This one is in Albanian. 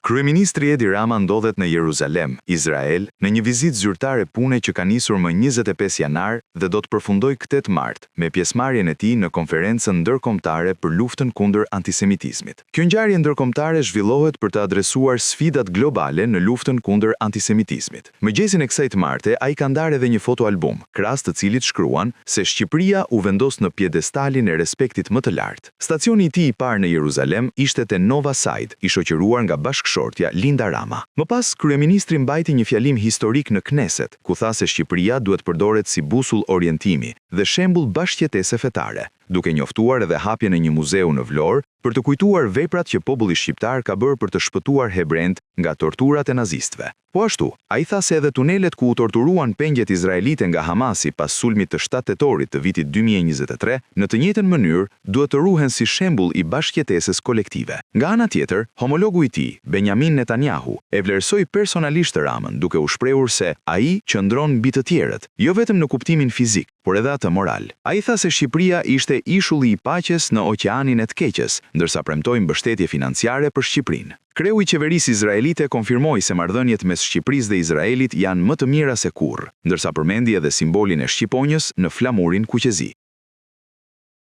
Kryeministri Edi Rama ndodhet në Jeruzalem, Izrael, në një vizitë zyrtare pune që ka nisur më 25 janar dhe do të përfundoj 8 mart, me pjesëmarrjen e tij në konferencën ndërkombëtare për luftën kundër antisemitizmit. Kjo ngjarje ndërkombëtare zhvillohet për të adresuar sfidat globale në luftën kundër antisemitizmit. Mëngjesin e kësaj marte, ai ka ndarë edhe një fotoalbum, krahas të cilit shkruan se Shqipëria u vendos në pjedestalin e respektit më të lartë. Stacioni i tij i parë në Jeruzalem ishte te Nova Side, i shoqëruar nga bashkëshortja Linda Rama. Më pas, kryeministri mbajti një fjalim historik në Kneset, ku tha se Shqipëria duhet përdoret si busull orientimi dhe shembull bashkëjetese fetare, duke njoftuar edhe hapjen e një muzeu në Vlorë për të kujtuar veprat që populli shqiptar ka bërë për të shpëtuar hebrejt nga torturat e nazistëve. Po ashtu, ai tha se edhe tunelet ku u torturuan pengjet izraelite nga Hamasi pas sulmit të 7 tetorit të vitit 2023, në të njëjtën mënyrë duhet të ruhen si shembull i bashkëjetesës kolektive. Nga ana tjetër, homologu i tij, Benjamin Netanyahu, e vlerësoi personalisht Ramën, duke u shprehur se ai qëndron mbi të tjerët, jo vetëm në kuptimin fizik, por edhe atë moral. Ai tha se Shqipëria ishte ishulli i paqes në oqeanin e të keqes, ndërsa premtoi mbështetje financiare për Shqipërinë. Kreu i qeverisë izraelite konfirmoi se marrëdhëniet mes Shqipërisë dhe Izraelit janë më të mira se kurrë, ndërsa përmendi edhe simbolin e shqiponjës në flamurin kuqezi.